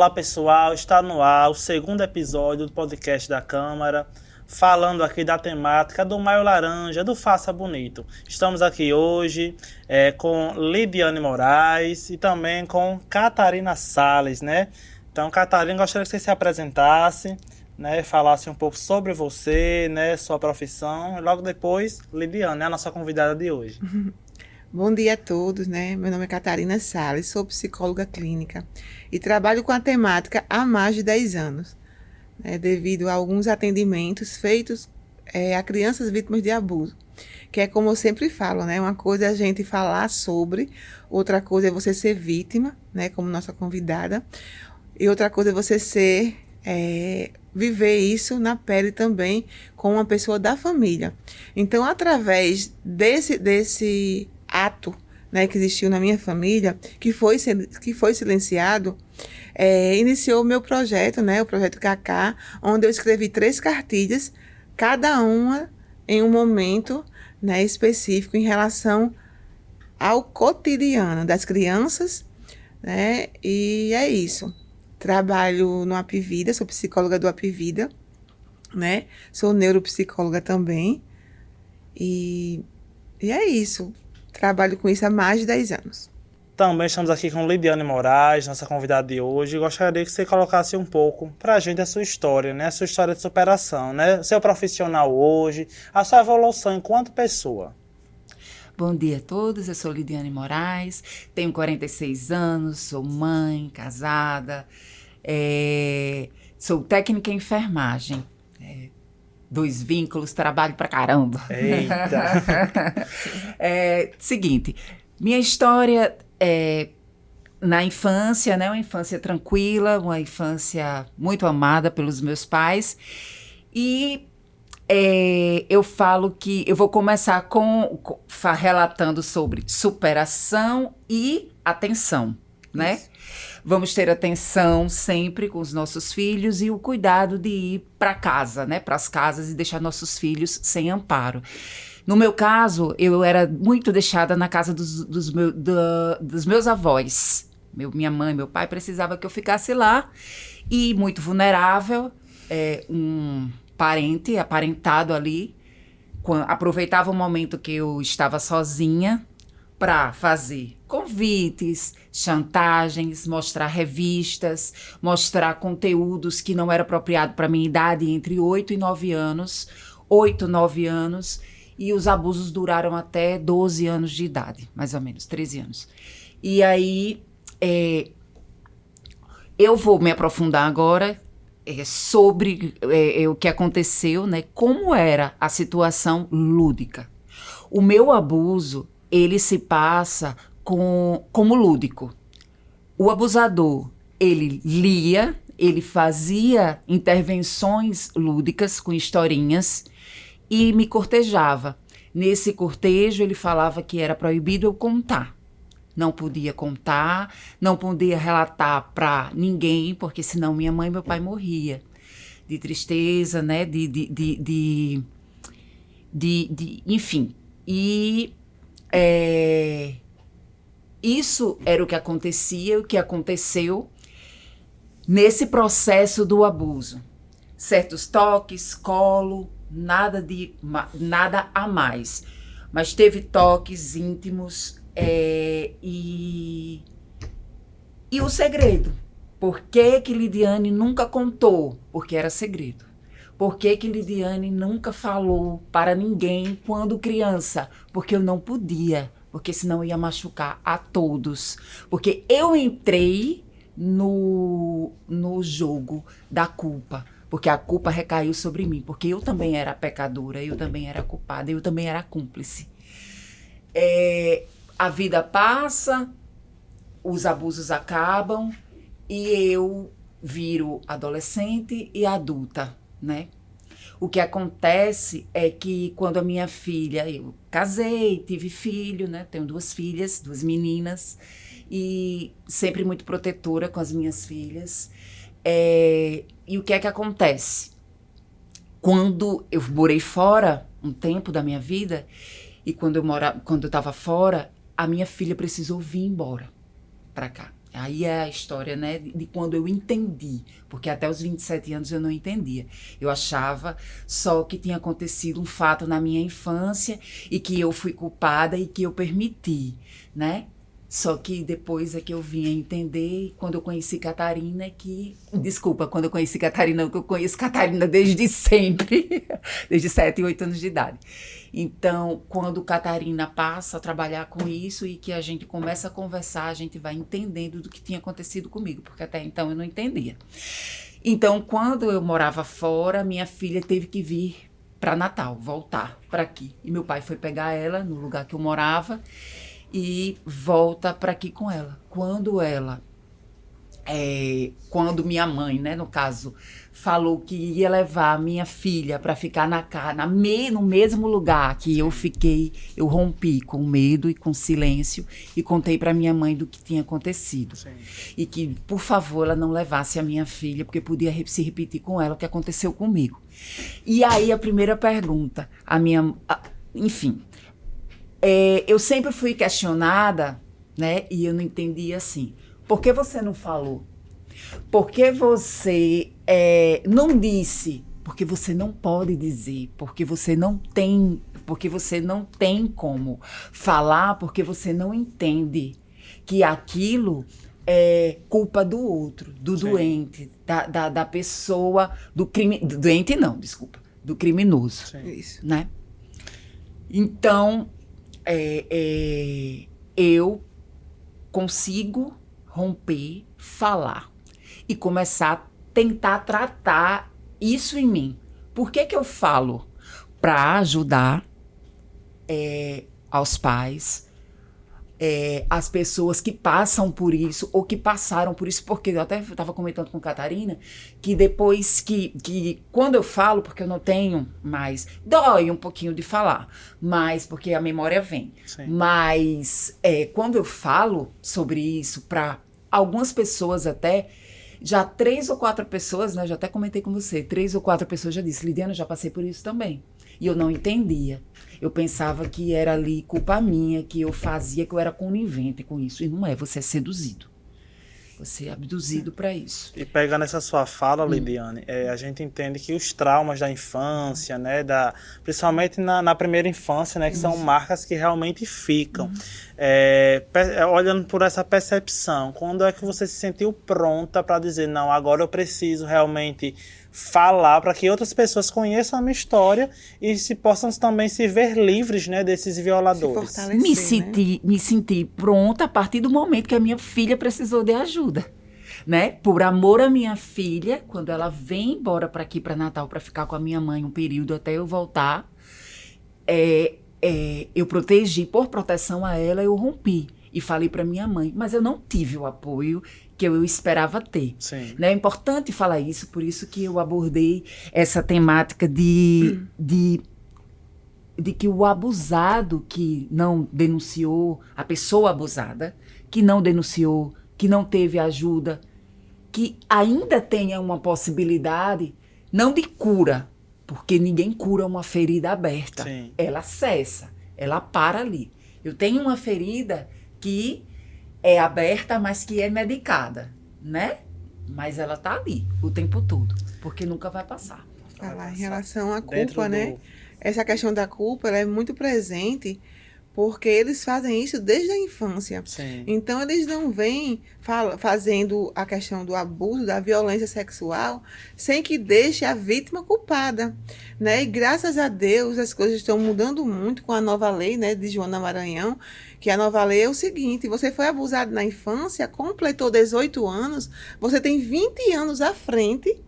Olá pessoal, está no ar o segundo episódio do podcast da Câmara, falando aqui da temática do Maio Laranja, do Faça Bonito. Estamos aqui hoje com Lidiane Moraes e também com Catarina Salles, né? Então, Catarina, gostaria que você se apresentasse, né? Falasse um pouco sobre você, né? Sua profissão. E logo depois, Lidiane, né? A nossa convidada de hoje. Bom dia a todos, né? Meu nome é Catarina Salles, sou psicóloga clínica e trabalho com a temática há mais de 10 anos, né? Devido a alguns atendimentos feitos a crianças vítimas de abuso, que é como eu sempre falo, né? Uma coisa é a gente falar sobre, outra coisa é você ser vítima, né? Como nossa convidada, e outra coisa é você viver isso na pele também com uma pessoa da família. Então, através desse ato, né, que existiu na minha família, que foi silenciado, iniciou o meu projeto, né, o projeto Cacá, onde eu escrevi 3 cartilhas, cada uma em um momento, né, específico em relação ao cotidiano das crianças, né, e é isso. Trabalho no Apivida, sou psicóloga do Apivida, né, sou neuropsicóloga também, e é isso. Trabalho com isso há mais de 10 anos. Também estamos aqui com Lidiane Moraes, nossa convidada de hoje. Gostaria que você colocasse um pouco para a gente a sua história, né? A sua história de superação, né? Seu profissional hoje, a sua evolução enquanto pessoa. Bom dia a todos, eu sou Lidiane Moraes, tenho 46 anos, sou mãe, casada, sou técnica em enfermagem. 2 vínculos, trabalho pra caramba. Eita! Seguinte, minha história na infância, né, uma infância tranquila, uma infância muito amada pelos meus pais. E eu falo que eu vou começar relatando sobre superação e atenção, né? Isso. Vamos ter atenção sempre com os nossos filhos e o cuidado de ir para casa, né? Para as casas e deixar nossos filhos sem amparo. No meu caso, eu era muito deixada na casa dos meus avós. Minha mãe e meu pai precisavam que eu ficasse lá. E muito vulnerável, um parente, aparentado ali, aproveitava o momento que eu estava sozinha para fazer convites, chantagens, mostrar revistas, mostrar conteúdos que não era apropriado para minha idade, entre 8 e 9 anos, e os abusos duraram até 12 anos de idade, mais ou menos, 13 anos. E aí, eu vou me aprofundar agora sobre o que aconteceu, né? Como era a situação lúdica. O meu abuso, ele se passa como lúdico. O abusador, ele lia, ele fazia intervenções lúdicas com historinhas e me cortejava. Nesse cortejo, ele falava que era proibido eu contar. Não podia contar, não podia relatar para ninguém, porque senão minha mãe e meu pai morriam de tristeza, né? Enfim. E isso era o que acontecia, o que aconteceu nesse processo do abuso. Certos toques, colo, nada a mais. Mas teve toques íntimos e o segredo. Por que Lidiane nunca contou? Porque era segredo. Por que Lidiane nunca falou para ninguém quando criança? Porque eu não podia, porque senão ia machucar a todos. Porque eu entrei no jogo da culpa, porque a culpa recaiu sobre mim, porque eu também era pecadora, eu também era culpada, eu também era cúmplice. A vida passa, os abusos acabam e eu viro adolescente e adulta, né? O que acontece é que quando a minha filha, eu casei, tive filho, né? Tenho 2 filhas, 2 meninas, e sempre muito protetora com as minhas filhas. E o que é que acontece? Quando eu morei fora um tempo da minha vida, e quando eu estava fora, a minha filha precisou vir embora para cá. Aí é a história, né, de quando eu entendi, porque até os 27 anos eu não entendia. Eu achava só que tinha acontecido um fato na minha infância e que eu fui culpada e que eu permiti, né? Só que depois é que eu vim a entender, quando eu conheci Catarina, quando eu conheci Catarina, que eu conheço Catarina desde sempre, desde 7, 8 anos de idade. Então, quando Catarina passa a trabalhar com isso e que a gente começa a conversar, a gente vai entendendo do que tinha acontecido comigo, porque até então eu não entendia. Então, quando eu morava fora, minha filha teve que vir para Natal, voltar para aqui. E meu pai foi pegar ela no lugar que eu morava e volta para aqui com ela. Quando minha mãe, né, no caso, falou que ia levar a minha filha para ficar no mesmo lugar que eu fiquei, eu rompi com medo e com silêncio e contei para minha mãe do que tinha acontecido. Sim. E que, por favor, ela não levasse a minha filha, porque podia se repetir com ela o que aconteceu comigo. E aí a primeira pergunta, enfim, eu sempre fui questionada, né, e eu não entendia assim. Por que você não falou? Por que você não disse? Porque você não pode dizer, porque você não tem como falar, porque você não entende que aquilo é culpa do outro, do Sim. doente, da pessoa, do doente não, desculpa, do criminoso, Sim. Isso. né? Então, eu consigo romper, falar e começar a tentar tratar isso em mim. Por que eu falo? Para ajudar aos pais, as pessoas que passam por isso ou que passaram por isso, porque eu até estava comentando com Catarina que depois que quando eu falo, porque eu não tenho mais, dói um pouquinho de falar, mas porque a memória vem. Sim. Mas quando eu falo sobre isso para algumas pessoas até, já 3 ou 4 pessoas, né, já até comentei com você, 3 ou 4 pessoas já disse, Lidiana, já passei por isso também. E eu não entendia. Eu pensava que era ali culpa minha, que eu fazia, que eu era conivente com isso. E não é, você é seduzido. Você é abduzido para isso. E pegando essa sua fala, Lidiane, a gente entende que os traumas da infância, né, principalmente na primeira infância, né, que são marcas que realmente ficam. Olhando por essa percepção, quando é que você se sentiu pronta para dizer, não, agora eu preciso realmente falar para que outras pessoas conheçam a minha história e possam também se ver livres, né, desses violadores? Se fortalecer, Me senti pronta a partir do momento que a minha filha precisou de ajuda, né? Por amor à minha filha, quando ela vem embora para aqui, para Natal, para ficar com a minha mãe um período até eu voltar, eu protegi, por proteção a ela, eu rompi. E falei para minha mãe, mas eu não tive o apoio que eu esperava ter. Sim. Né? É importante falar isso, por isso que eu abordei essa temática de que o abusado que não denunciou, a pessoa abusada, que não denunciou, que não teve ajuda, que ainda tenha uma possibilidade, não de cura, porque ninguém cura uma ferida aberta. Sim. Ela cessa, ela para ali. Eu tenho uma ferida que é aberta, mas que é medicada, né? Mas ela tá ali o tempo todo, porque nunca vai passar. Falar em relação à Dentro culpa, né? Essa questão da culpa, ela é muito presente porque eles fazem isso desde a infância. Sim. Então, eles não vêm fazendo a questão do abuso, da violência sexual, sem que deixe a vítima culpada, né? E graças a Deus, as coisas estão mudando muito com a nova lei, né, de Joana Maranhão, que a nova lei é o seguinte, você foi abusado na infância, completou 18 anos, você tem 20 anos à frente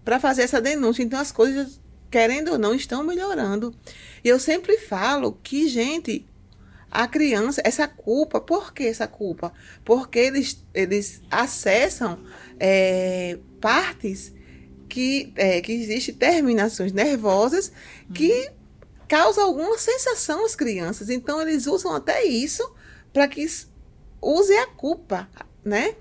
para fazer essa denúncia. Então, as coisas, querendo ou não, estão melhorando. E eu sempre falo que, gente, a criança, essa culpa, por que essa culpa? Porque eles acessam partes que existem terminações nervosas que causam alguma sensação às crianças. Então, eles usam até isso para que use a culpa, né?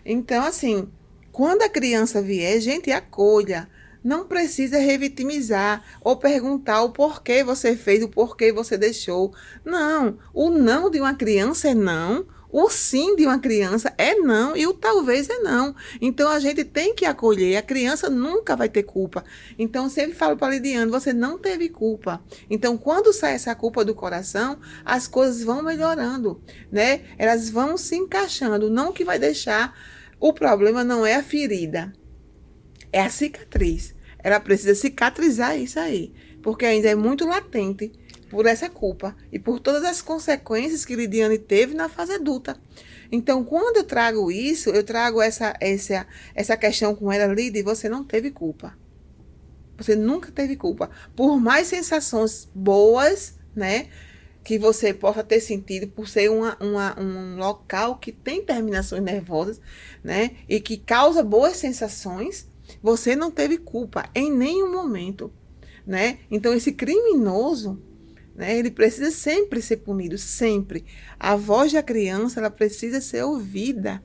Então, assim, quando a criança vier, gente, acolha. Não precisa revitimizar ou perguntar o porquê você fez, o porquê você deixou. Não, o não de uma criança é não, O sim de uma criança é não e o talvez é não. Então, a gente tem que acolher. A criança nunca vai ter culpa. Então, eu sempre falo para a Lidiane, você não teve culpa. Então, quando sai essa culpa do coração, as coisas vão melhorando, né? Elas vão se encaixando. Não que vai deixar... O problema não é a ferida, é a cicatriz. Ela precisa cicatrizar isso aí, porque ainda é muito latente por essa culpa e por todas as consequências que Lidiane teve na fase adulta. Então, quando eu trago isso, eu trago essa questão com ela, Lidy, você não teve culpa. Você nunca teve culpa. Por mais sensações boas, né, que você possa ter sentido por ser um local que tem terminações nervosas, né, e que causa boas sensações, você não teve culpa em nenhum momento, né? Então, esse criminoso, né, ele precisa sempre ser punido, sempre. A voz da criança, ela precisa ser ouvida,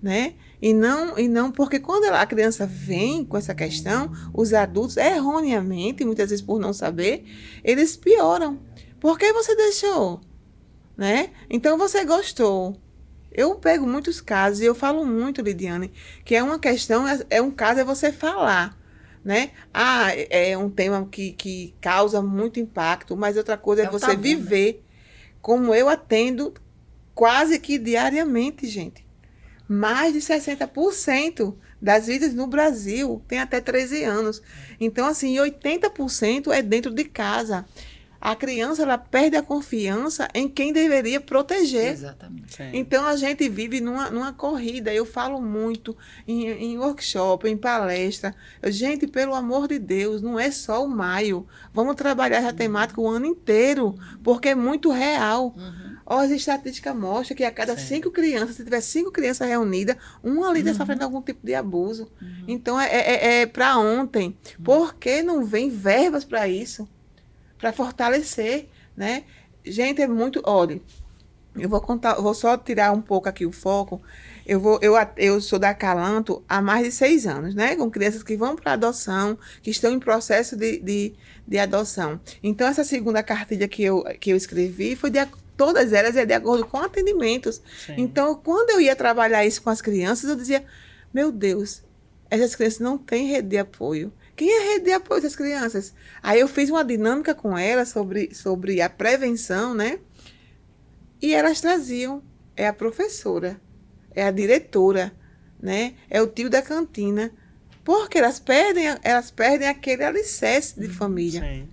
né? E não porque quando a criança vem com essa questão, os adultos, erroneamente, muitas vezes por não saber, eles pioram. Por que você deixou? Né? Então, você gostou. Eu pego muitos casos e eu falo muito, Lidiane, que é uma questão, um caso é você falar, né? É um tema que causa muito impacto, mas outra coisa é você tabu, viver, né? Como eu atendo quase que diariamente, gente. Mais de 60% das vidas no Brasil tem até 13 anos. Então, assim, 80% é dentro de casa. A criança, ela perde a confiança em quem deveria proteger. Exatamente. Sim. Então, a gente vive numa corrida. Eu falo muito em workshop, em palestra. Gente, pelo amor de Deus, não é só o maio. Vamos trabalhar essa temática o ano inteiro, porque é muito real. As estatísticas mostram que a cada 5 crianças, se tiver 5 crianças reunidas, uma ali está sofrendo algum tipo de abuso. Então, é para ontem. Por que não vem verbas para isso? Para fortalecer, né? Gente, é muito... Olha, eu vou só tirar um pouco aqui o foco. Eu sou da Calanto há mais de 6 anos, né? Com crianças que vão para adoção, que estão em processo de adoção. Então, essa segunda cartilha que eu escrevi foi todas elas é de acordo com atendimentos. Sim. Então, quando eu ia trabalhar isso com as crianças, eu dizia, meu Deus, essas crianças não têm rede de apoio. Quem é a rede de apoio das crianças? Aí eu fiz uma dinâmica com elas sobre a prevenção, né? E elas traziam, é a professora, é a diretora, né? É o tio da cantina. Porque elas perdem aquele alicerce de família. Sim.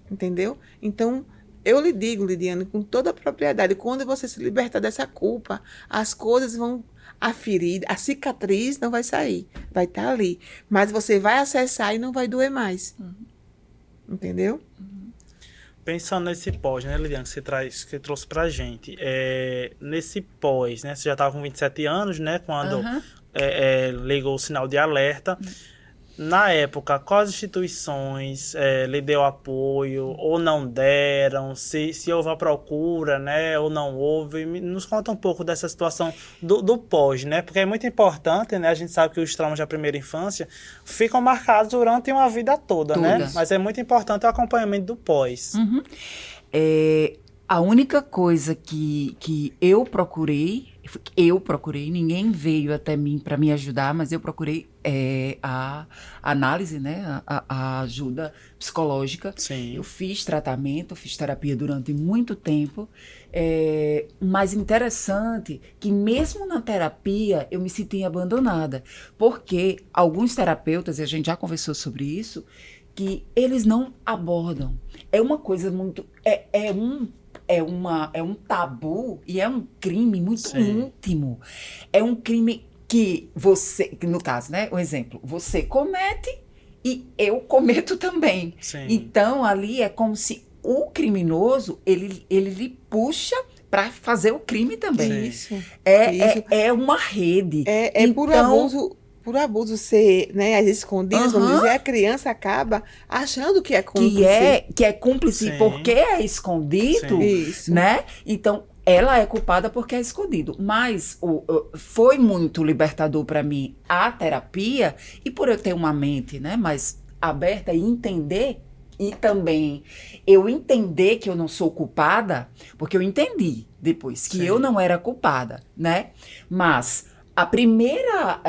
Entendeu? Então, eu lhe digo, Lidiane, com toda a propriedade, quando você se libertar dessa culpa, as coisas vão... A ferida, a cicatriz não vai sair, vai estar ali. Mas você vai acessar e não vai doer mais. Entendeu? Pensando nesse pós, né, Lidiane, que você trouxe pra gente. Nesse pós, né? Você já estava com 27 anos, né? Quando ligou o sinal de alerta. Na época, quais instituições lhe deu apoio ou não deram? Se houve a procura, né, ou não houve? Nos conta um pouco dessa situação do pós, né? Porque é muito importante, né? A gente sabe que os traumas da primeira infância ficam marcados durante uma vida toda, né? Mas é muito importante o acompanhamento do pós. A única coisa que eu procurei, ninguém veio até mim para me ajudar, mas eu procurei a análise, né, a ajuda psicológica. Sim. Eu fiz tratamento, fiz terapia durante muito tempo, mas interessante que mesmo na terapia eu me sentia abandonada, porque alguns terapeutas, e a gente já conversou sobre isso, que eles não abordam. É uma coisa muito... É um tabu e é um crime muito íntimo. É um crime que você, no caso, né, um exemplo, você comete e eu cometo também. Sim. Então, ali é como se o criminoso, ele lhe puxa para fazer o crime também. Isso. É uma rede. Então, por abuso ser, né, às escondidas, vamos dizer, a criança acaba achando que é cúmplice. Que é cúmplice Sim. porque é escondido, Isso. né? Então, ela é culpada porque é escondido. Mas foi muito libertador para mim a terapia, e por eu ter uma mente, né, mais aberta e entender e também eu entender que eu não sou culpada, porque eu entendi depois que Sim. eu não era culpada, né? Mas a primeira,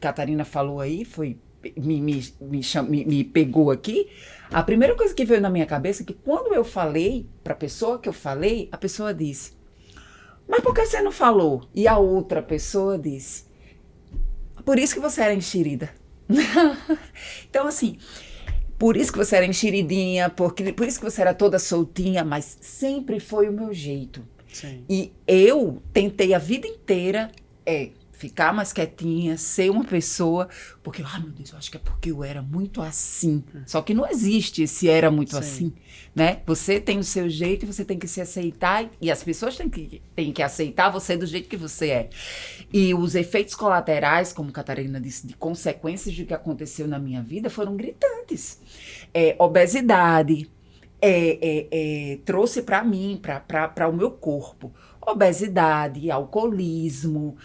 Catarina falou aí, foi me pegou aqui. A primeira coisa que veio na minha cabeça é que quando eu falei para a pessoa que eu falei, a pessoa disse: mas por que você não falou? E a outra pessoa disse: por isso que você era enxerida. Então, assim, por isso que você era enxeridinha, por isso que você era toda soltinha, mas sempre foi o meu jeito. Sim. E eu tentei a vida inteira ficar mais quietinha, ser uma pessoa, porque, meu Deus, eu acho que é porque eu era muito assim. Só que não existe esse era muito Sim. assim, né? Você tem o seu jeito e você tem que se aceitar, e as pessoas têm que aceitar você do jeito que você é. E os efeitos colaterais, como Catarina disse, de consequências do que aconteceu na minha vida foram gritantes. Obesidade, trouxe para mim, para o meu corpo, obesidade, alcoolismo,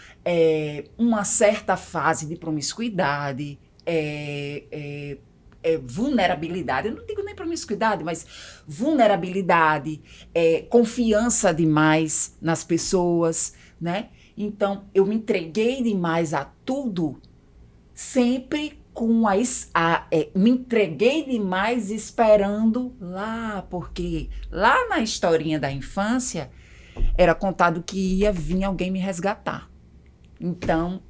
uma certa fase de promiscuidade, vulnerabilidade, eu não digo nem promiscuidade, mas vulnerabilidade, confiança demais nas pessoas, né? Então, eu me entreguei demais a tudo, sempre me entreguei demais esperando lá, porque lá na historinha da infância era contado que ia vir alguém me resgatar. Então,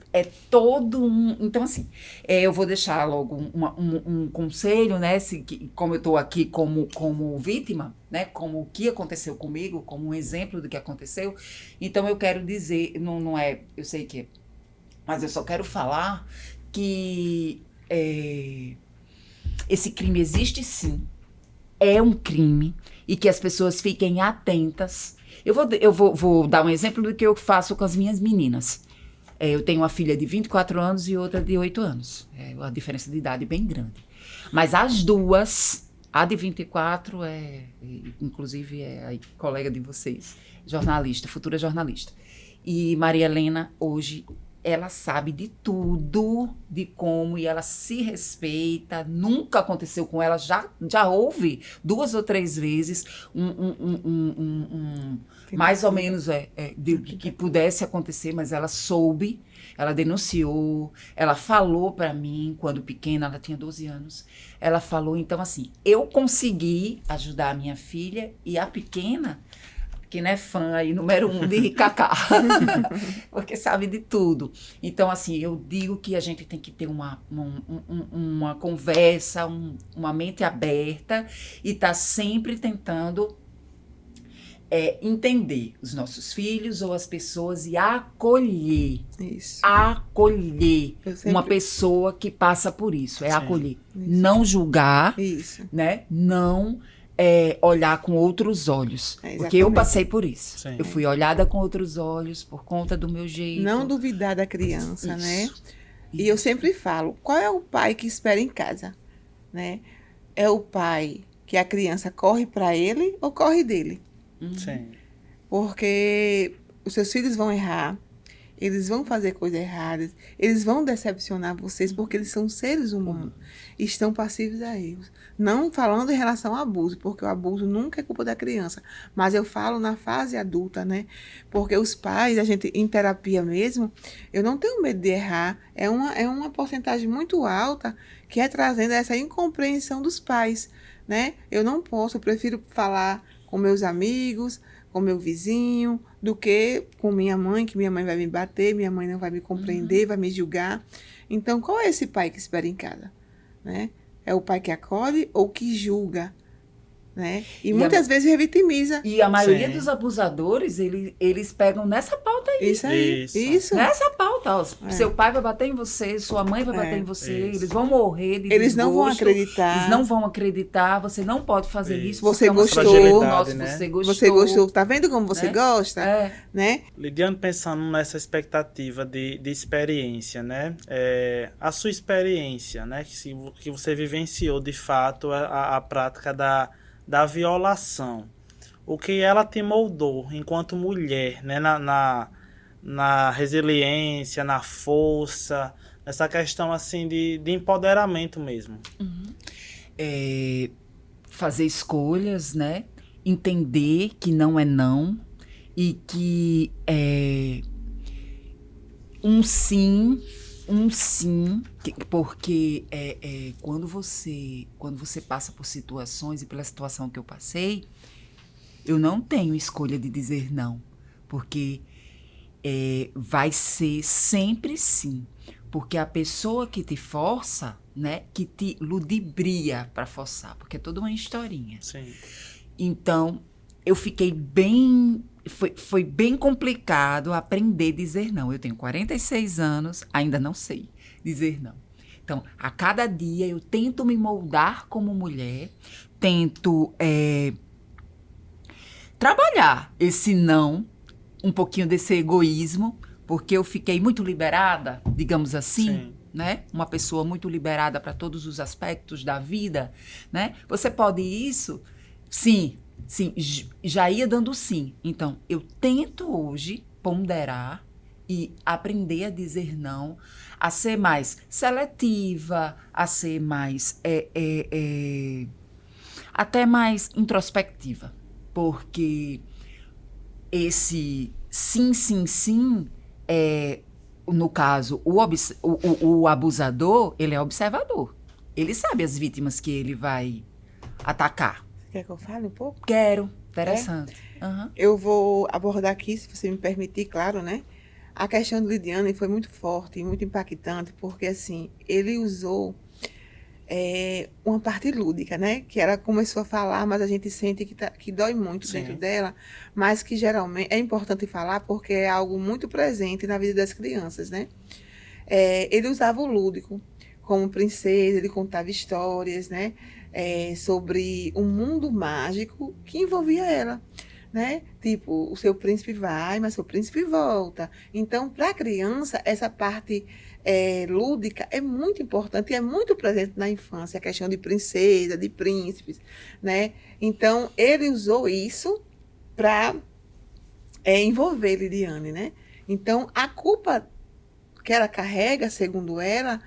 então assim, eu vou deixar logo um conselho, né, como eu estou aqui como vítima, né, como o que aconteceu comigo, como um exemplo do que aconteceu. Então, eu quero dizer, não é, eu sei que, mas eu só quero falar que esse crime existe sim, é um crime, e que as pessoas fiquem atentas. Eu vou dar um exemplo do que eu faço com as minhas meninas. Eu tenho uma filha de 24 anos e outra de 8 anos. É uma diferença de idade bem grande. Mas as duas, a de 24 inclusive é a colega de vocês, jornalista, futura jornalista. E Maria Helena, hoje, ela sabe de tudo, de como, e ela se respeita. Nunca aconteceu com ela, já houve 2 ou 3 vezes mais ou menos que pudesse acontecer, mas ela soube, ela denunciou, ela falou para mim quando pequena, ela tinha 12 anos, ela falou. Então, assim, eu consegui ajudar a minha filha, e a pequena, que não é fã aí, número 1 de Cacá, porque sabe de tudo. Então, assim, eu digo que a gente tem que ter uma conversa, uma mente aberta, e estar sempre tentando entender os nossos filhos ou as pessoas e acolher. Isso. Acolher uma pessoa que passa por isso. Sim. Acolher. Isso. Não julgar, Isso. né? Não olhar com outros olhos. Porque eu passei por isso. Sim. Eu fui olhada com outros olhos por conta do meu jeito. Não duvidar da criança, Isso. né? E eu sempre falo, qual é o pai que espera em casa, né? É o pai que a criança corre para ele ou corre dele? Sim. Porque os seus filhos vão errar, eles vão fazer coisas erradas, eles vão decepcionar vocês, porque eles são seres humanos e estão passíveis a erros. Não falando em relação ao abuso, porque o abuso nunca é culpa da criança, mas eu falo na fase adulta, né? Porque os pais, a gente em terapia mesmo, eu não tenho medo de errar, é uma porcentagem muito alta que é trazendo essa incompreensão dos pais, né? Eu não posso, eu prefiro falar com meus amigos, com meu vizinho, do que com minha mãe, que minha mãe vai me bater, minha mãe não vai me compreender, vai me julgar. Então, qual é esse pai que espera em casa? Né? É o pai que acolhe ou que julga? Né? E muitas vezes revitimiza. E a maioria Sim. dos abusadores, eles pegam nessa pauta aí. Isso aí. Isso. Nessa pauta. Ó, seu pai vai bater em você, sua mãe vai bater em você, Isso. eles vão morrer de Eles não vão desgosto, acreditar. Eles não vão acreditar, você não pode fazer Isso. isso. Você porque é uma gostou. fragilidade nossa, Né? você gostou. Você gostou? Tá vendo como você Né? gosta? Né? Lidiane, pensando nessa expectativa de experiência, né? A sua experiência, né? Que você vivenciou de fato a prática da violação. O que ela te moldou enquanto mulher, né? Na resiliência, na força, nessa questão assim de empoderamento mesmo. fazer escolhas, né? Entender que não é não e que um sim, porque quando você passa por situações, e pela situação que eu passei, eu não tenho escolha de dizer não, porque vai ser sempre sim, porque a pessoa que te força, né, que te ludibria para forçar, porque é toda uma historinha. Sim. Então, eu fiquei bem... Foi bem complicado aprender a dizer não. Eu tenho 46 anos, ainda não sei dizer não. Então, a cada dia eu tento me moldar como mulher, tento trabalhar esse não, um pouquinho desse egoísmo, porque eu fiquei muito liberada, digamos assim, Sim. né? Uma pessoa muito liberada para todos os aspectos da vida, né? Você pode isso? Sim, já ia dando sim. Então, eu tento hoje ponderar e aprender a dizer não, a ser mais seletiva, a ser mais, até mais introspectiva. Porque esse sim, no caso, o abusador, ele é observador. Ele sabe as vítimas que ele vai atacar. Quer que eu fale um pouco? Quero. Interessante. Uhum. Eu vou abordar aqui, se você me permitir, claro, né? A questão do Lidiane foi muito forte e muito impactante, porque, assim, ele usou uma parte lúdica, né? Que ela começou a falar, mas a gente sente que dói muito Sim. dentro dela, mas que geralmente é importante falar porque é algo muito presente na vida das crianças, né? Ele usava o lúdico como princesa, ele contava histórias, né? Sobre um mundo mágico que envolvia ela, né? Tipo, o seu príncipe vai, mas seu príncipe volta. Então, para a criança, essa parte lúdica é muito importante e é muito presente na infância, a questão de princesa, de príncipes, né? Então, ele usou isso para envolver Liliane, né? Então, a culpa que ela carrega, segundo ela,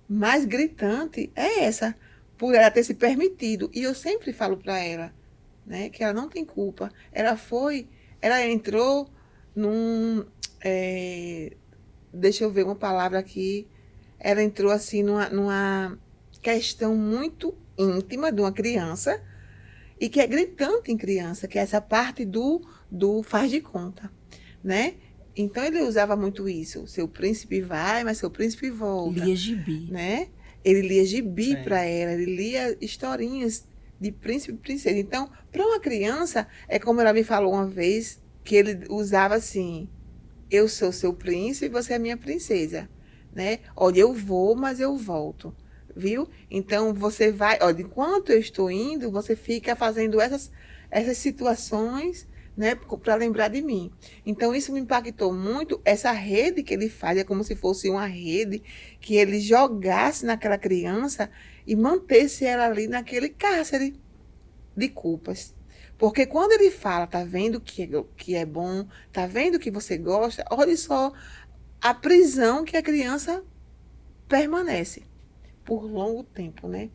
mais gritante é essa, por ela ter se permitido. E eu sempre falo para ela, né, que ela não tem culpa. Ela entrou num, deixa eu ver uma palavra aqui, ela entrou assim numa questão muito íntima de uma criança e que é gritante em criança, que é essa parte do faz de conta, né? Então ele usava muito isso. Seu príncipe vai, mas seu príncipe volta. Lia gibi. Né? Ele lia gibi Sim. para ela, ele lia historinhas de príncipe e princesa. Então, para uma criança, é como ela me falou uma vez, que ele usava assim: eu sou seu príncipe, você é minha princesa, né? Olha, eu vou, mas eu volto, viu? Então, você vai, olha, enquanto eu estou indo, você fica fazendo essas situações, né, para lembrar de mim. Então, isso me impactou muito, essa rede que ele faz, é como se fosse uma rede que ele jogasse naquela criança e mantesse ela ali naquele cárcere de culpas. Porque quando ele fala, tá vendo que é bom, tá vendo que você gosta, olha só a prisão que a criança permanece por longo tempo, né?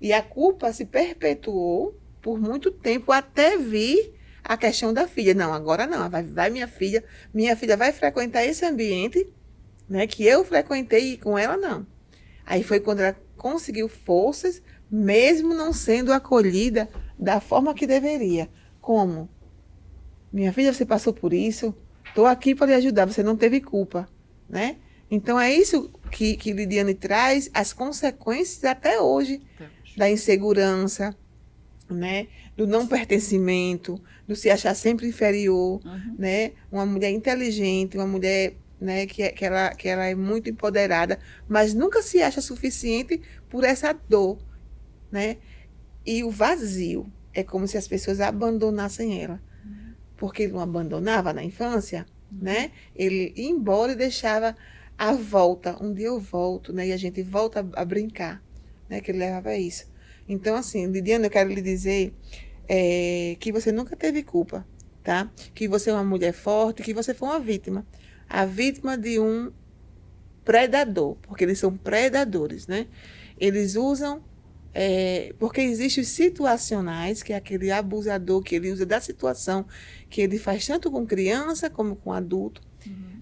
E a culpa se perpetuou por muito tempo até vir a questão da filha. Não, agora não, vai minha filha vai frequentar esse ambiente, né, que eu frequentei e com ela não. Aí foi quando ela conseguiu forças, mesmo não sendo acolhida da forma que deveria. Como? Minha filha, você passou por isso, estou aqui para lhe ajudar, você não teve culpa, né? Então é isso que Lidiane traz, as consequências até hoje da insegurança, né? Do não pertencimento, do se achar sempre inferior, né? Uma mulher inteligente, uma mulher, né, que ela é muito empoderada, mas nunca se acha suficiente por essa dor, né? E o vazio é como se as pessoas abandonassem ela, porque ele não abandonava na infância, né? Ele ia embora e deixava a volta. Um dia eu volto, né? E a gente volta a brincar, né? Que ele levava isso. Então, assim, Lidiane, eu quero lhe dizer que você nunca teve culpa, tá? Que você é uma mulher forte, que você foi uma vítima. A vítima de um predador, porque eles são predadores, né? Eles usam Porque existem os situacionais, que é aquele abusador que ele usa da situação, que ele faz tanto com criança como com adulto.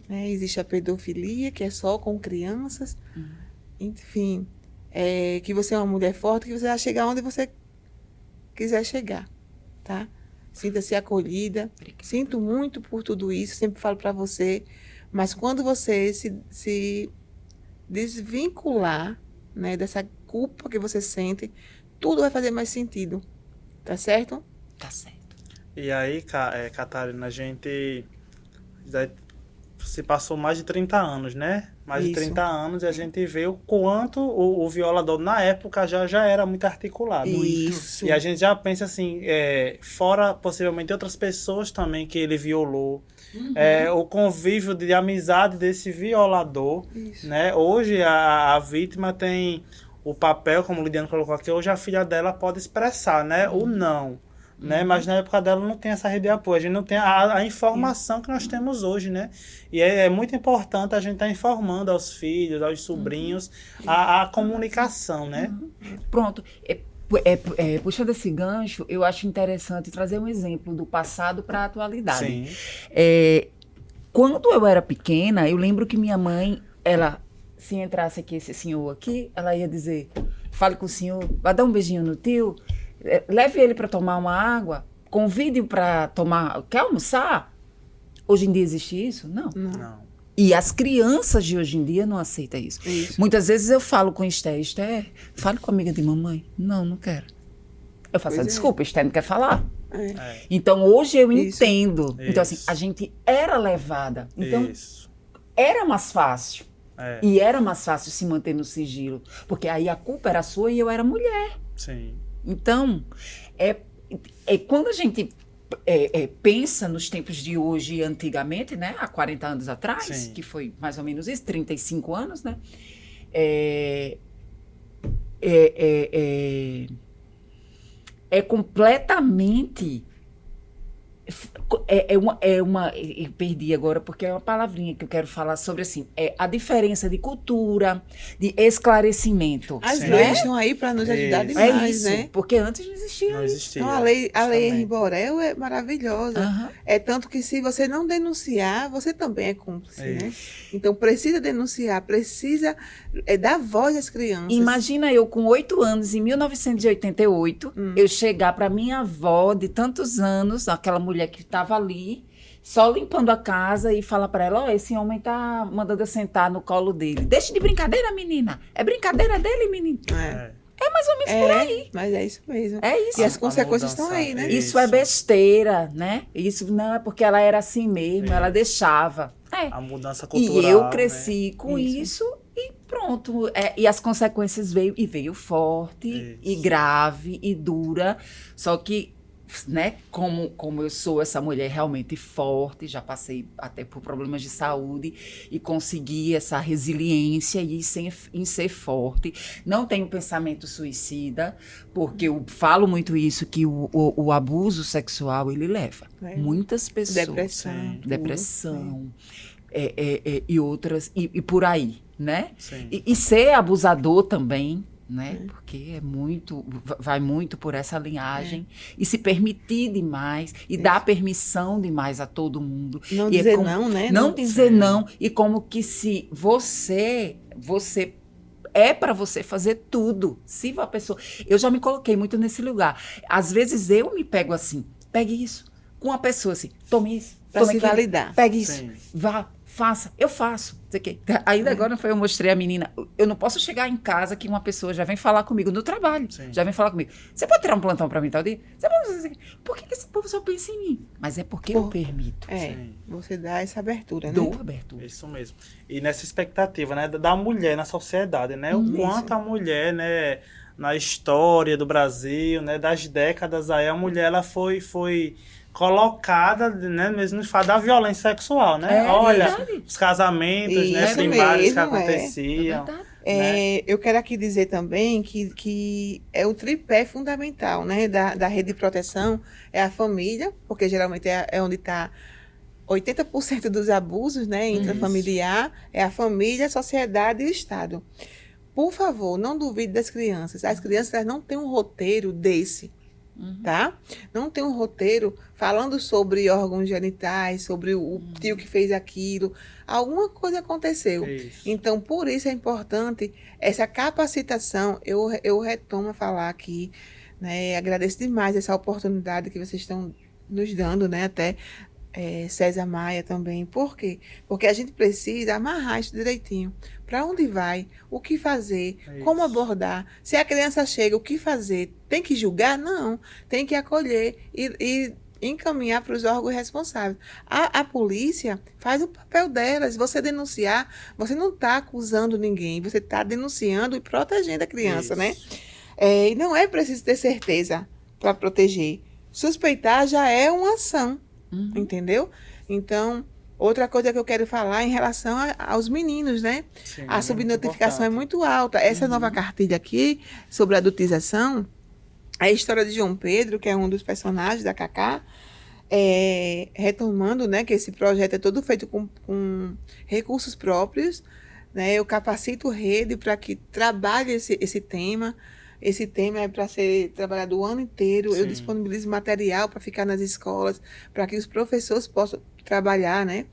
Né? Existe a pedofilia, que é só com crianças. Enfim, que você é uma mulher forte, que você vai chegar onde você quiser chegar, tá? Sinta-se acolhida. Sinto muito por tudo isso, sempre falo para você. Mas quando você se desvincular, né, dessa culpa que você sente, tudo vai fazer mais sentido. Tá certo? Tá certo. E aí, Catarina, a gente se passou mais de 30 anos, né? Mais de Isso. 30 anos e a gente vê o quanto o violador, na época, já era muito articulado. Isso. E a gente já pensa assim, fora possivelmente outras pessoas também que ele violou, o convívio de amizade desse violador, Isso. né? Hoje a vítima tem o papel, como o Lidiane colocou aqui, hoje a filha dela pode expressar, né? O não. Né? Mas na época dela não tem essa rede de apoio, a gente não tem a informação que nós temos hoje, né? E é muito importante a gente estar informando aos filhos, aos sobrinhos, a comunicação, né? Pronto. Puxando esse gancho, eu acho interessante trazer um exemplo do passado para a atualidade. Sim. Quando eu era pequena, eu lembro que minha mãe, se entrasse aqui esse senhor aqui, ela ia dizer, fale com o senhor, vai dar um beijinho no tio, leve ele para tomar uma água, convide-o para tomar, quer almoçar? Hoje em dia existe isso? Não. Não. E as crianças de hoje em dia não aceitam isso. Muitas vezes eu falo com Esther, fale com a amiga de mamãe. Não, não quero. Eu faço, desculpa, Esther não quer falar. Então, hoje eu entendo. Então, assim, a gente era levada. Então, era mais fácil. E era mais fácil se manter no sigilo. Porque aí a culpa era sua e eu era mulher. Sim. Então, quando a gente pensa nos tempos de hoje e antigamente, né, há 40 anos atrás, Sim. que foi mais ou menos isso, 35 anos, né, completamente... Eu perdi agora porque é uma palavrinha que eu quero falar sobre, assim, a diferença de cultura, de esclarecimento. As Sim. leis estão aí para nos ajudar Isso. demais, isso, né? porque antes não existia Não isso. existia. Então, a lei justamente. Henri Borel é maravilhosa. Aham. É tanto que se você não denunciar, você também é cúmplice, né? Isso. Então, precisa denunciar, precisa dar voz às crianças. Imagina eu com 8 anos, em 1988, eu chegar para minha avó de tantos anos, aquela mulher que estava ali, só limpando a casa, e falar para ela, esse homem tá mandando eu sentar no colo dele. Deixa de brincadeira, menina. É brincadeira dele, menino. É mais ou menos por aí. Mas é isso mesmo. É isso. E as A consequências mudança, estão aí, né? Isso é besteira, né? Isso não é porque ela era assim mesmo, ela deixava. A mudança cultural. E eu cresci com Isso. isso e pronto. E as consequências veio forte, e grave, e dura. Só que, né, como eu sou essa mulher realmente forte, já passei até por problemas de saúde e consegui essa resiliência em ser forte. Não tenho pensamento suicida, porque eu falo muito isso, que o abuso sexual, ele leva muitas pessoas. Depressão. E outras, e por aí, né? Sim. E ser abusador também, né? Porque vai muito por essa linhagem, e se permitir demais, e dar permissão demais a todo mundo. Não E dizer não, né? Não dizer não, e como que se você é para você fazer tudo. Se a pessoa... Eu já me coloquei muito nesse lugar. Às vezes eu me pego assim, pegue isso, com uma pessoa assim, tome isso. Pra se validar. Pegue isso, Sim. vá, faça, eu faço. Não sei o quê. Ainda agora eu mostrei a menina, eu não posso chegar em casa que uma pessoa já vem falar comigo no trabalho, Sim. já vem falar comigo, você pode tirar um plantão para mim tal dia? Por que esse povo só pensa em mim? Mas é porque eu permito. Sim. Você dá essa abertura, né? Dou abertura. Isso mesmo. E nessa expectativa, né, da mulher na sociedade, né? O quanto a mulher, né, na história do Brasil, né, das décadas aí, a mulher ela foi colocada, né, mesmo no fato da violência sexual, né? Olha, verdade. os casamentos, né, Isso primários que mesmo, aconteciam. verdade. Né? Eu quero aqui dizer também que é o tripé fundamental, né, da rede de proteção, é a família, porque geralmente é onde está 80% dos abusos, né, intrafamiliar, é a família, a sociedade e o Estado. por favor, não duvide das crianças. As crianças elas não têm um roteiro desse, tá? Não tem um roteiro falando sobre órgãos genitais, sobre o tio que fez aquilo. Alguma coisa aconteceu. Isso. Então, por isso é importante essa capacitação. Eu retomo a falar aqui, né? Agradeço demais essa oportunidade que vocês estão nos dando, né? Até César Maia também. Por quê? Porque a gente precisa amarrar isso direitinho. Para onde vai? O que fazer? Como Isso. abordar? Se a criança chega, o que fazer? Tem que julgar? Não. Tem que acolher e encaminhar para os órgãos responsáveis. A polícia faz o papel dela. Se você denunciar, você não está acusando ninguém. Você está denunciando e protegendo a criança, né? Isso. E não é preciso ter certeza para proteger. Suspeitar já é uma ação. Entendeu? Então, outra coisa que eu quero falar em relação aos meninos, né? Sim, A muito subnotificação é importante. muito alta. Essa nova cartilha aqui, sobre a adultização, a história de João Pedro, que é um dos personagens da Cacá, retomando, né, que esse projeto é todo feito com recursos próprios, né? Eu capacito rede para que trabalhe esse tema. Esse tema é para ser trabalhado o ano inteiro. Eu Sim. disponibilizo material para ficar nas escolas, para que os professores possam trabalhar, né?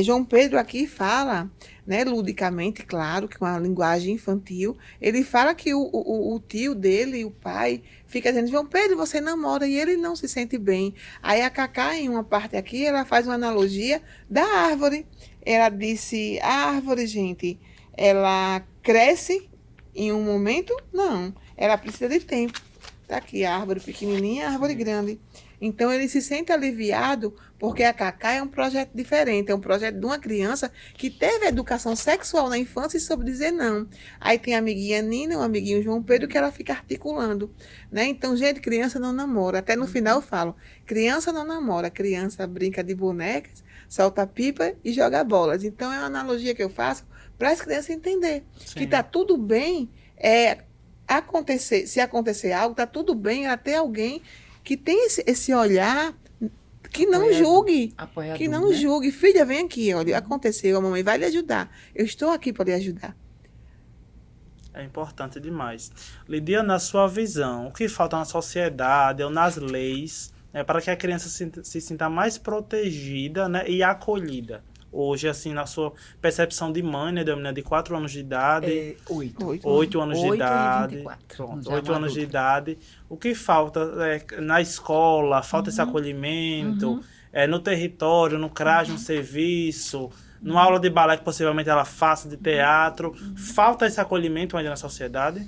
João Pedro aqui fala, né, ludicamente, claro, que com a linguagem infantil, ele fala que o tio dele, o pai, fica dizendo, João Pedro, você namora, e ele não se sente bem. Aí a Cacá, em uma parte aqui, ela faz uma analogia da árvore. Ela disse, a árvore, gente, ela cresce em um momento? Não. Ela precisa de tempo. Tá aqui a árvore pequenininha e a árvore grande. Então, ele se sente aliviado porque a Cacá é um projeto diferente. É um projeto de uma criança que teve educação sexual na infância e soube dizer não. Aí tem a amiguinha Nina, o amiguinho João Pedro, que ela fica articulando, né? Então, gente, criança não namora. Até no final eu falo, criança não namora. Criança brinca de bonecas, solta pipa e joga bolas. Então, é uma analogia que eu faço para as crianças entenderem que está tudo bem se acontecer algo, está tudo bem ela ter alguém que tem esse olhar que não julgue. Apoiador, Que não né? julgue. Filha, vem aqui, olha, aconteceu, a mamãe vai lhe ajudar. Eu estou aqui para lhe ajudar. É importante demais. Lidia, na sua visão, o que falta na sociedade ou nas leis, né, para que a criança se sinta mais protegida, né, e acolhida? Hoje, assim, na sua percepção de mãe, né, de uma menina de 4 anos de idade, 8 anos de 8 e idade, 24. pronto, Já 8 anos de adulto. idade, o que falta na escola? Falta esse acolhimento, no território, no CRAS, no serviço, numa aula de balé que possivelmente ela faça, de teatro. Falta esse acolhimento ainda na sociedade?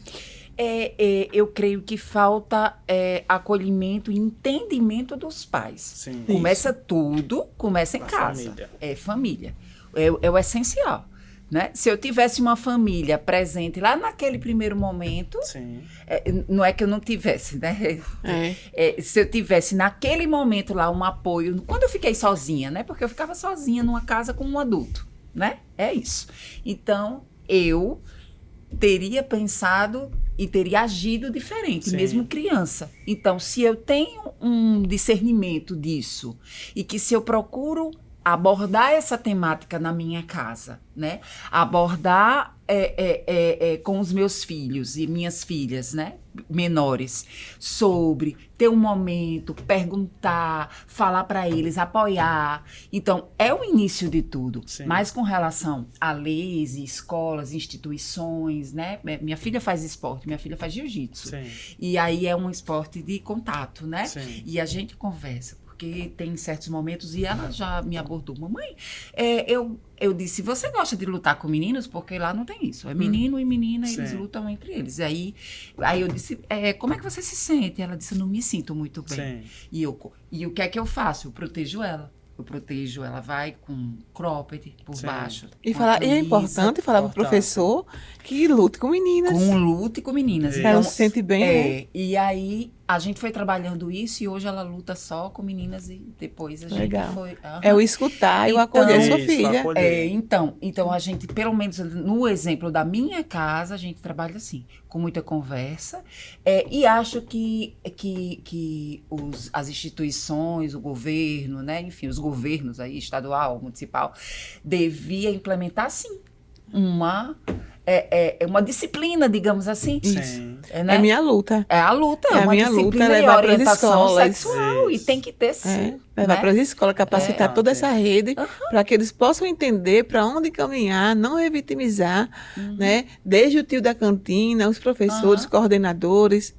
Eu creio que falta acolhimento e entendimento dos pais. Sim. Começa em Na casa. família. É família. É o essencial. Né? Se eu tivesse uma família presente lá naquele primeiro momento, Sim. não é que eu não tivesse, né? Se eu tivesse naquele momento lá um apoio, quando eu fiquei sozinha, né? Porque eu ficava sozinha numa casa com um adulto, né? É isso. Então, eu teria pensado e teria agido diferente, Sim. mesmo criança. Então, se eu tenho um discernimento disso e que se eu procuro abordar essa temática na minha casa, né? Abordar com os meus filhos e minhas filhas, né? Menores, sobre ter um momento, perguntar, falar para eles, apoiar. Então, é o início de tudo. Sim. Mas com relação a leis e escolas, instituições, né? Minha filha faz esporte, minha filha faz jiu-jitsu. Sim. E aí é um esporte de contato, né? Sim. E a gente conversa. Porque tem certos momentos, e ela já me abordou, mamãe, eu disse, você gosta de lutar com meninos? Porque lá não tem isso, é menino e menina, Sim. eles lutam entre eles. Aí eu disse, como é que você se sente? Ela disse, eu não me sinto muito bem. Sim. E o que é que eu faço? Eu protejo ela. Ela vai com cropped por Sim. baixo. E com a é camisa, importante falar para o Importante. professor que lute com meninas. com lute com meninas. Isso. Ela se sente bem, né? E aí a gente foi trabalhando isso e hoje ela luta só com meninas e depois a gente Legal. foi... É o escutar e o acolher sua Isso, filha. acolher. Então a gente, pelo menos no exemplo da minha casa, a gente trabalha assim, com muita conversa, e acho que as instituições, o governo, né, enfim, os governos aí, estadual, municipal, devia implementar sim uma é uma disciplina, digamos assim. Sim. Né? É minha luta. É a luta, É a uma minha disciplina luta, e levar pras orientação escolas. sexual. E Isso. tem que ter sim. Levar né? para as escolas, capacitar toda essa rede, Aham. para que eles possam entender para onde caminhar, não revitimizar, né? Desde o tio da cantina, os professores, Aham. coordenadores.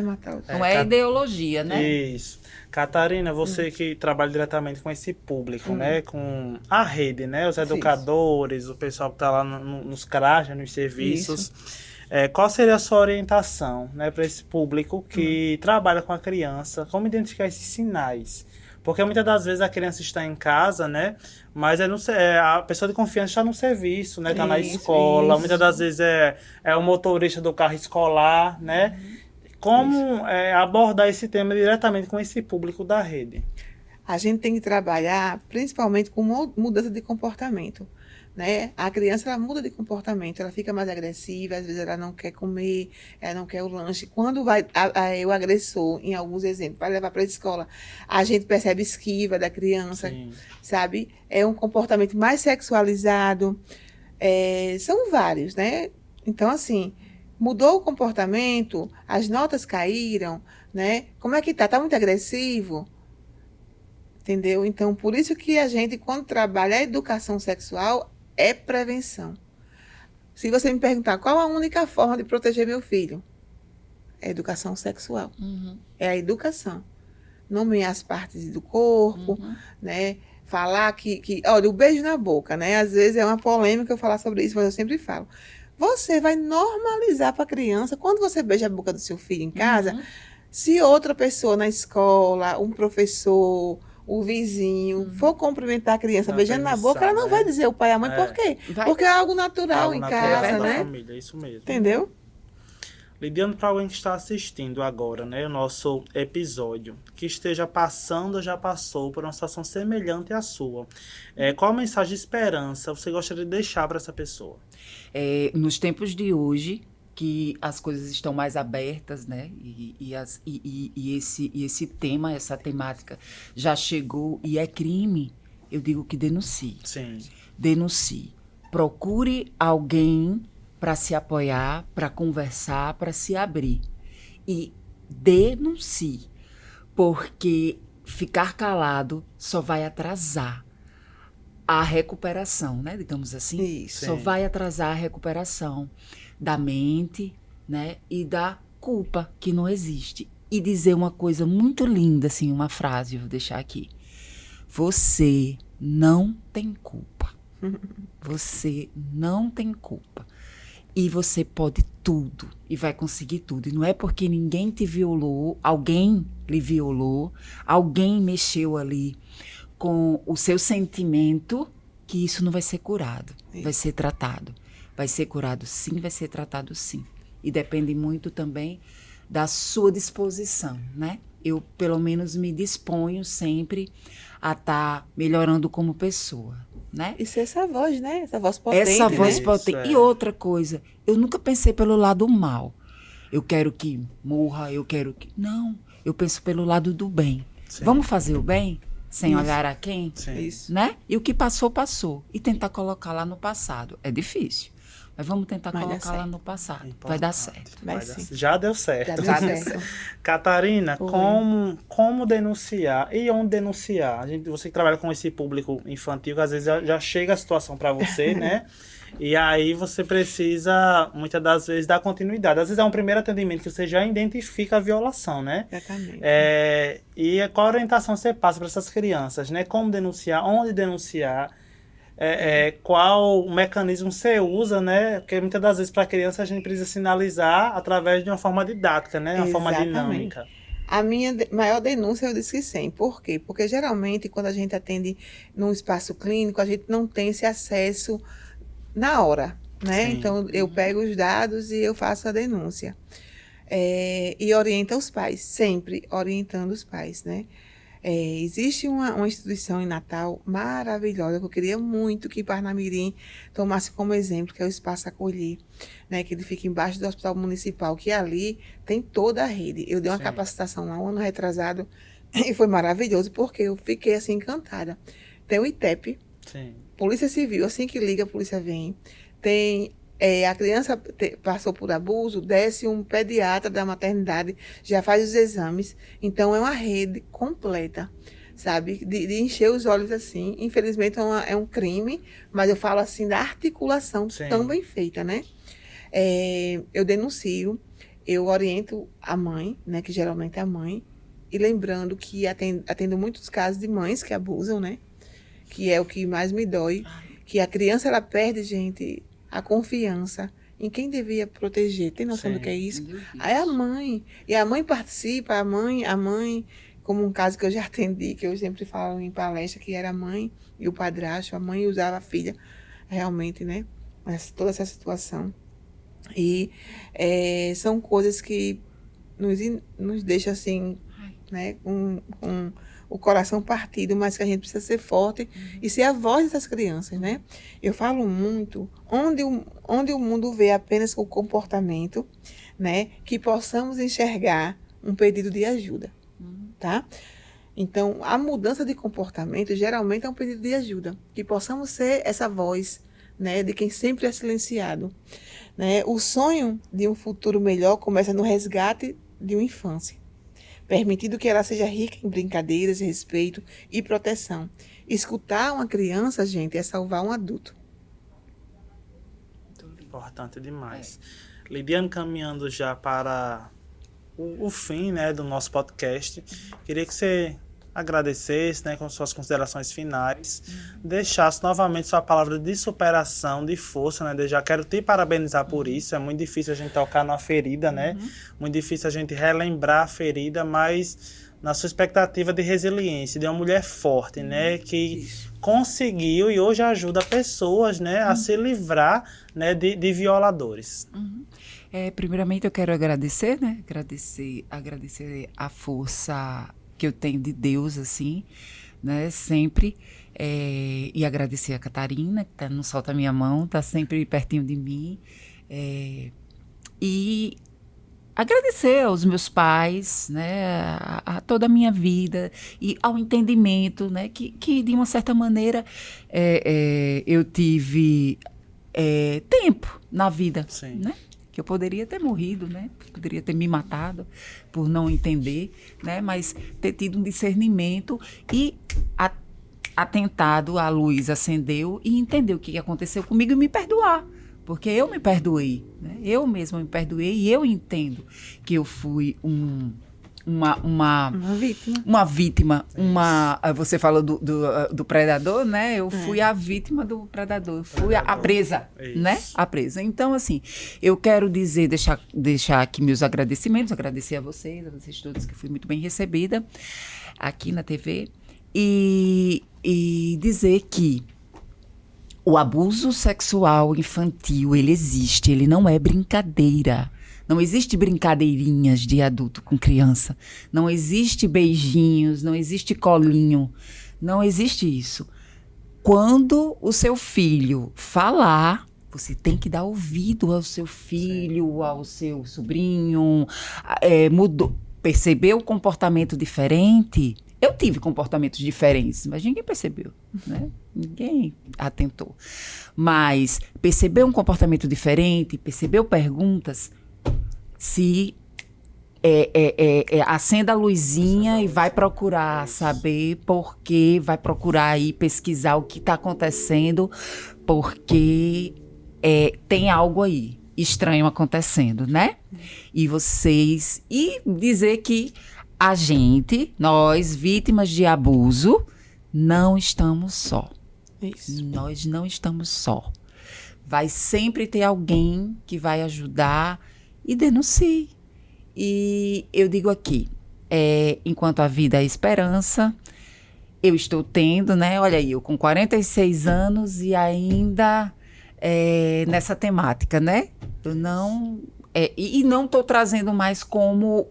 Matheus. Não é ideologia, né? Isso. Catarina, você que trabalha diretamente com esse público, né? Com a rede, né? Os educadores, o pessoal que está lá nos CRAs, nos serviços. Qual seria a sua orientação, né, para esse público que trabalha com a criança? Como identificar esses sinais? Porque muitas das vezes a criança está em casa, né? Mas a pessoa de confiança está no serviço, né? Está na escola. Muitas das vezes é o motorista do carro escolar, né? Como abordar esse tema diretamente com esse público da rede? A gente tem que trabalhar principalmente com mudança de comportamento, né? A criança, ela muda de comportamento, ela fica mais agressiva, às vezes ela não quer comer, ela não quer o lanche. Quando vai o agressor, em alguns exemplos, vai levar para a escola, a gente percebe esquiva da criança, Sim. sabe? É um comportamento mais sexualizado, são vários, né? Então, assim, mudou o comportamento, as notas caíram, né? Como é que tá? Tá muito agressivo? Entendeu? Então, por isso que a gente, quando trabalha a educação sexual, é prevenção. Se você me perguntar qual a única forma de proteger meu filho, é a educação sexual. É a educação. Nomear as partes do corpo, né? Falar olha, o beijo na boca, né? Às vezes é uma polêmica eu falar sobre isso, mas eu sempre falo. Você vai normalizar para a criança, quando você beija a boca do seu filho em casa, se outra pessoa na escola, um professor, o vizinho, for cumprimentar a criança beijando na boca, ela não vai dizer o pai e a mãe, por quê? Porque é algo natural em casa, da né? família, isso mesmo. Entendeu? Lidiando para alguém que está assistindo agora, né, o nosso episódio, que esteja passando ou já passou por uma situação semelhante à sua, qual a mensagem de esperança você gostaria de deixar para essa pessoa? Nos tempos de hoje, que as coisas estão mais abertas, né? E esse tema, essa temática já chegou e é crime, eu digo que denuncie. Sim. Denuncie. Procure alguém para se apoiar, para conversar, para se abrir. E denuncie, porque ficar calado só vai atrasar a recuperação, né? Digamos assim. Isso. Só vai atrasar a recuperação da mente, né? E da culpa, que não existe. E dizer uma coisa muito linda, assim, uma frase, eu vou deixar aqui. Você não tem culpa. Você não tem culpa. E você pode tudo. E vai conseguir tudo. E não é porque ninguém te violou, alguém lhe violou, alguém mexeu ali com o seu sentimento, que isso não vai ser curado. Vai ser tratado. Vai ser curado sim, vai ser tratado sim. E depende muito também da sua disposição, né? Eu, pelo menos, me disponho sempre a estar melhorando como pessoa, né? E ser essa voz, né? Essa voz potente, Essa voz né? potente. E outra coisa, eu nunca pensei pelo lado mal. Eu quero que morra, eu quero que... Não, eu penso pelo lado do bem. Sim. Vamos fazer o bem? Sem olhar a quem? Sim. Isso. Né? E o que passou, passou. E tentar colocar lá no passado. É difícil. Mas vamos tentar Vai dar colocar lá certo. no passado. Importante. Vai dar certo. Vai dar sim. Já deu certo. Já deu certo. Catarina, Oi. como denunciar e onde denunciar? Você que trabalha com esse público infantil, que às vezes já chega a situação para você, né? E aí você precisa, muitas das vezes, dar continuidade. Às vezes é um primeiro atendimento que você já identifica a violação, né? Exatamente. E qual a orientação você passa para essas crianças, né? Como denunciar, onde denunciar, qual o mecanismo você usa, né? Porque muitas das vezes para a criança a gente precisa sinalizar através de uma forma didática, né? Uma forma Exatamente. dinâmica. A minha maior denúncia eu disse que sim. Por quê? Porque geralmente quando a gente atende num espaço clínico, a gente não tem esse acesso na hora, né? Sim. Então eu pego os dados e eu faço a denúncia. E orienta os pais, sempre orientando os pais, né? Existe uma instituição em Natal maravilhosa, que eu queria muito que Parnamirim tomasse como exemplo, que é o Espaço Acolher, né, que ele fica embaixo do Hospital Municipal, que ali tem toda a rede. Eu dei uma Sim. capacitação lá um ano retrasado e foi maravilhoso, porque eu fiquei assim encantada. Tem o ITEP, Sim. Polícia Civil, assim que liga a polícia vem. Tem a criança passou por abuso, desce um pediatra da maternidade, já faz os exames. Então, é uma rede completa, sabe? De encher os olhos assim. Infelizmente, é um crime, mas eu falo assim da articulação Sim. tão bem feita, né? Eu denuncio, eu oriento a mãe, né? Que geralmente é a mãe. E lembrando que atendo muitos casos de mães que abusam, né? Que é o que mais me dói. Que a criança, ela perde, gente, a confiança em quem devia proteger. Tem noção Sim. do que é isso? Meu Deus. Aí a mãe. E a mãe participa, a mãe, como um caso que eu já atendi, que eu sempre falo em palestra, que era a mãe e o padrasto, a mãe usava a filha, realmente, né? Toda essa situação. E são coisas que nos deixam assim, né? Com o coração partido, mas que a gente precisa ser forte e ser a voz dessas crianças, né? Eu falo muito, onde o mundo vê apenas o comportamento, né? Que possamos enxergar um pedido de ajuda, tá? Então, a mudança de comportamento geralmente é um pedido de ajuda, que possamos ser essa voz, né? De quem sempre é silenciado, né? O sonho de um futuro melhor começa no resgate de uma infância, permitindo que ela seja rica em brincadeiras, respeito e proteção. Escutar uma criança, gente, é salvar um adulto. Importante demais. Lidiane, caminhando já para o fim, né, do nosso podcast, queria que você agradecesse, né, com suas considerações finais, deixasse novamente sua palavra de superação, de força, né? Eu já quero te parabenizar por isso. É muito difícil a gente tocar numa ferida, né? Muito difícil a gente relembrar a ferida, mas na sua expectativa de resiliência, de uma mulher forte, né, que conseguiu e hoje ajuda pessoas, né, a se livrar, né, de violadores. Primeiramente eu quero agradecer, né? Agradecer a força que eu tenho de Deus, assim, né? Sempre. E agradecer a Catarina, que não solta a minha mão, está sempre pertinho de mim. E agradecer aos meus pais, né? A toda a minha vida e ao entendimento, né? Que de uma certa maneira eu tive tempo na vida, Sim. né? Que eu poderia ter morrido, né? Poderia ter me matado por não entender, né? Mas ter tido um discernimento e atentado, a luz acendeu e entender o que aconteceu comigo e me perdoar. Porque eu me perdoei, né? Eu mesma me perdoei e eu entendo que eu fui uma vítima. Você falou do predador, né? Eu fui a vítima do predador. Eu fui a presa, né? A presa. Então, assim, eu quero deixar aqui meus agradecimentos, agradecer a vocês todos, que fui muito bem recebida aqui na TV. E dizer que o abuso sexual infantil, ele existe, ele não é brincadeira. Não existe brincadeirinhas de adulto com criança. Não existe beijinhos, não existe colinho. Não existe isso. Quando o seu filho falar, você tem que dar ouvido ao seu filho, ao seu sobrinho. Percebeu o comportamento diferente? Eu tive comportamentos diferentes, mas ninguém percebeu, né? Ninguém atentou. Mas percebeu um comportamento diferente, percebeu perguntas, se acenda a luzinha e vai procurar saber por quê, vai procurar aí pesquisar o que está acontecendo, porque tem algo aí estranho acontecendo, né? E dizer que a gente, nós, vítimas de abuso, não estamos só. Isso. Nós não estamos só. Vai sempre ter alguém que vai ajudar e denuncie. E eu digo aqui, enquanto a vida é esperança, eu estou tendo, né? Olha aí, eu com 46 anos e ainda nessa temática, né? Eu não... e não estou trazendo mais como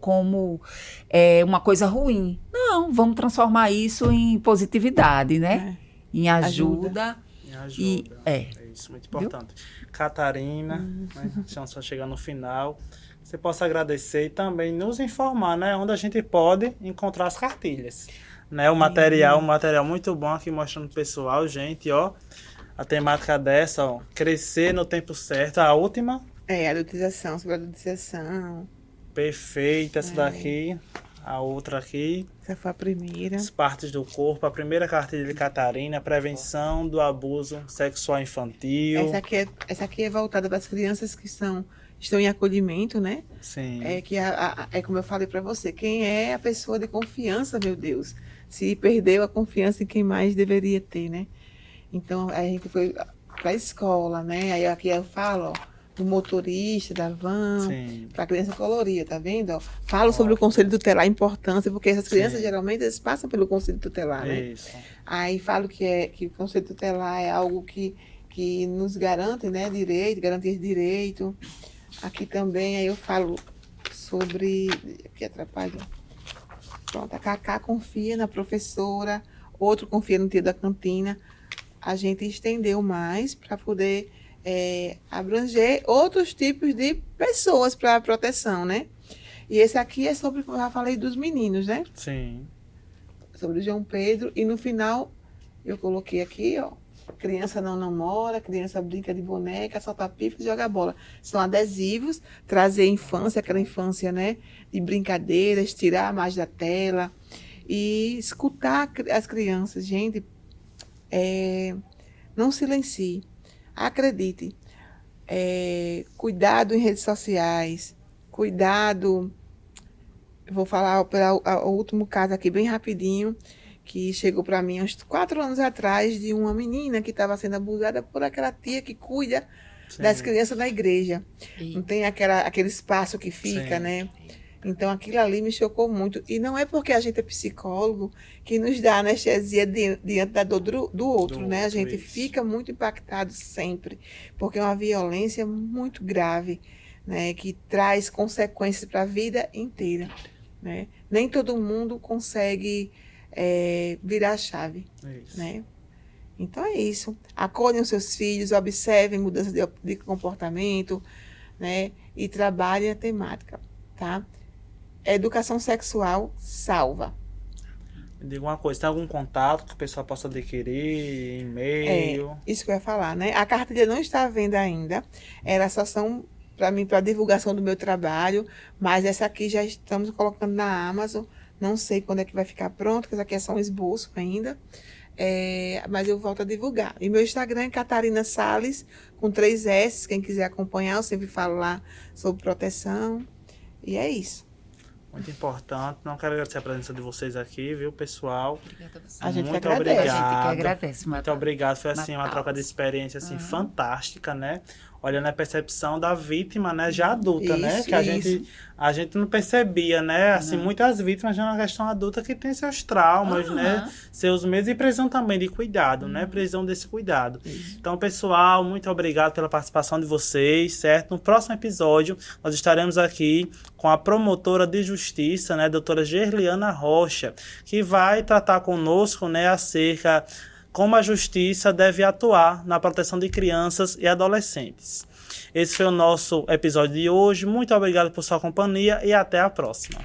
uma coisa ruim. Não, vamos transformar isso em positividade, né? Em ajuda. É isso, muito importante. Viu? Catarina, né? Estamos só chegando no final. Você possa agradecer e também nos informar, né? Onde a gente pode encontrar as cartilhas. Né? Um material muito bom aqui mostrando o pessoal, gente, ó. A temática dessa, ó, crescer no tempo certo. A última, Adultização, sobre adultização. perfeita, essa daqui. A outra aqui, Essa foi a primeira. as partes do corpo. A primeira cartilha de Catarina, prevenção do abuso sexual infantil. Essa aqui é voltada para as crianças que estão em acolhimento, né? Sim. É como eu falei para você, quem é a pessoa de confiança, meu Deus? Se perdeu a confiança em quem mais deveria ter, né? Então, a gente foi para a escola, né? Aí aqui eu falo, ó, do motorista, da van, Sim. para a criança colorir, tá vendo? Ó, falo sobre o conselho tutelar, a importância, porque essas crianças, Sim. geralmente, eles passam pelo conselho tutelar, né? Isso. Aí falo que o conselho tutelar é algo que nos garante, né, direito, garantia de direito. Aqui também, aí eu falo sobre... que atrapalha. Pronto, a Cacá confia na professora, outro confia no tio da cantina. A gente estendeu mais para poder abranger outros tipos de pessoas para proteção, né? E esse aqui é sobre, eu já falei dos meninos, né? Sim. Sobre o João Pedro. E no final, eu coloquei aqui, ó, criança não namora, criança brinca de boneca, solta pipa e joga bola. São adesivos, trazer infância, aquela infância, né? De brincadeiras, tirar mais da tela e escutar as crianças. Gente, não silencie. Acredite. Cuidado em redes sociais. Cuidado. Eu vou falar o último caso aqui bem rapidinho, que chegou para mim uns 4 anos atrás, de uma menina que estava sendo abusada por aquela tia que cuida das crianças na igreja. Não tem aquele espaço que fica, Sim. né? Então, aquilo ali me chocou muito. E não é porque a gente é psicólogo que nos dá anestesia diante da dor do outro, né? A gente isso. fica muito impactado sempre, porque é uma violência muito grave, né? Que traz consequências para a vida inteira, né? Nem todo mundo consegue virar a chave, Isso. né? Então, é isso. Acolhem os seus filhos, observem mudanças de comportamento, né? E trabalhem a temática, tá? Educação sexual salva. Me diga uma coisa, tem algum contato que o pessoal possa adquirir, e-mail? Isso que eu ia falar, né? A cartilha não está à venda ainda. Elas só são para mim, para divulgação do meu trabalho, mas essa aqui já estamos colocando na Amazon. Não sei quando é que vai ficar pronto, porque essa aqui é só um esboço ainda. Mas eu volto a divulgar. E meu Instagram é Catarina Salles, com 3 S. Quem quiser acompanhar, eu sempre falo lá sobre proteção. E é isso. Muito importante. Não quero agradecer a presença de vocês aqui, viu, pessoal? Obrigada a você. A gente que Muito agradece. obrigado. A gente que agradece, Muito obrigado. Foi assim, uma Matheus. troca de experiência assim, fantástica, né? Olhando a percepção da vítima, né? Já adulta, né? Isso, Que a isso. gente não percebia, né? Assim, muitas vítimas já na questão adulta que tem seus traumas, né? Seus medos e precisam também de cuidado, né? Precisam desse cuidado. Então, pessoal, muito obrigado pela participação de vocês, certo? No próximo episódio, nós estaremos aqui com a promotora de justiça, né? Doutora Gerliana Rocha, que vai tratar conosco, né? Acerca como a justiça deve atuar na proteção de crianças e adolescentes. Esse foi o nosso episódio de hoje. Muito obrigado por sua companhia e até a próxima.